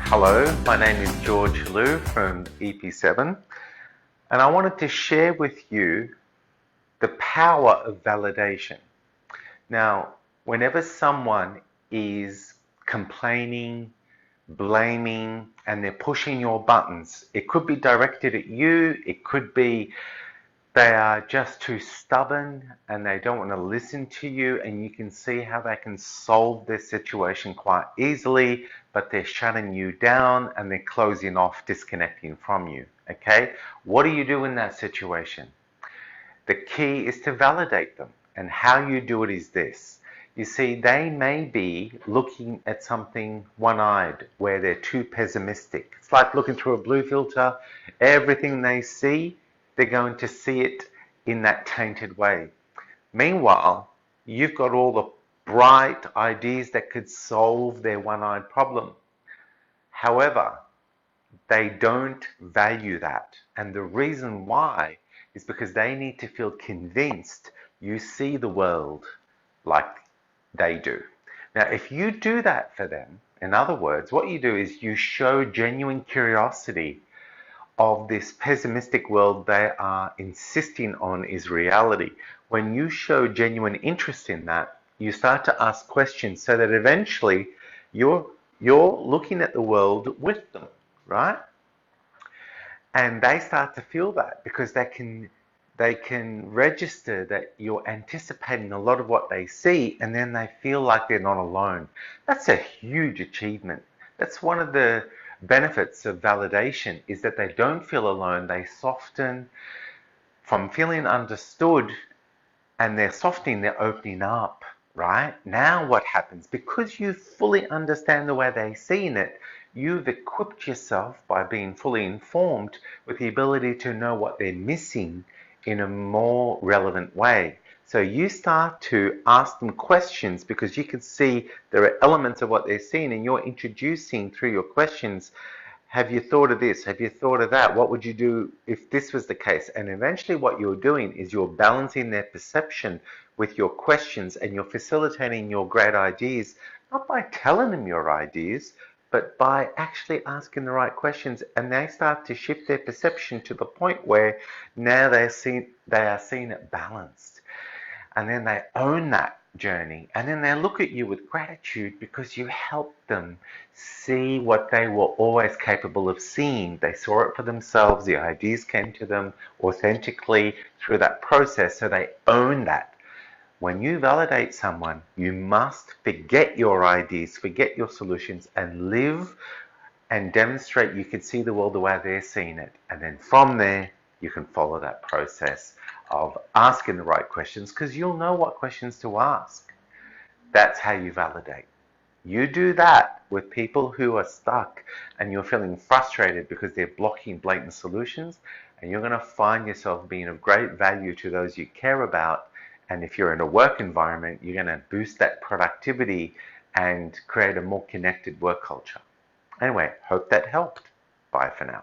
Hello, my name is George Liu from EP7, and I wanted to share with you the power of validation. Now, whenever someone is complaining, blaming, and they're pushing your buttons, it could be directed at you, it could be they are just too stubborn and they don't want to listen to you, and you can see how they can solve their situation quite easily, but they're shutting you down and they're closing off, disconnecting from you. Okay? What do you do in that situation? The key is to validate them, and how you do it is this. You see, they may be looking at something one-eyed, where they're too pessimistic. It's like looking through a blue filter. Everything they see, they're going to see it in that tainted way. Meanwhile, you've got all the bright ideas that could solve their one-eyed problem. However, they don't value that. And the reason why is because they need to feel convinced you see the world like they do. Now, if you do that for them, in other words, what you do is you show genuine curiosity of this pessimistic world they are insisting on is reality. When you show genuine interest in that, you start to ask questions so that eventually you're looking at the world with them, right? And they start to feel that because they can register that you're anticipating a lot of what they see, and then they feel like they're not alone. That's a huge achievement. That's one of the benefits of validation, is that they don't feel alone. They soften from feeling understood, and they're softening, they're opening up, right? Now what happens? Because you fully understand the way they're seeing it, you've equipped yourself by being fully informed with the ability to know what they're missing in a more relevant way. So you start to ask them questions because you can see there are elements of what they're seeing, and you're introducing through your questions, have you thought of this? Have you thought of that? What would you do if this was the case? And eventually what you're doing is you're balancing their perception with your questions, and you're facilitating your great ideas, not by telling them your ideas, but by actually asking the right questions, and they start to shift their perception to the point where now they are seeing it balanced. And then they own that journey, and then they look at you with gratitude because you helped them see what they were always capable of seeing. They saw it for themselves, the ideas came to them authentically through that process, so they own that. When you validate someone, you must forget your ideas, forget your solutions, and live and demonstrate you can see the world the way they're seeing it. And then from there, you can follow that process of asking the right questions, because you'll know what questions to ask. That's how you validate. You do that with people who are stuck and you're feeling frustrated because they're blocking blatant solutions, and you're going to find yourself being of great value to those you care about. And if you're in a work environment, you're going to boost that productivity and create a more connected work culture. Anyway, hope that helped. Bye for now.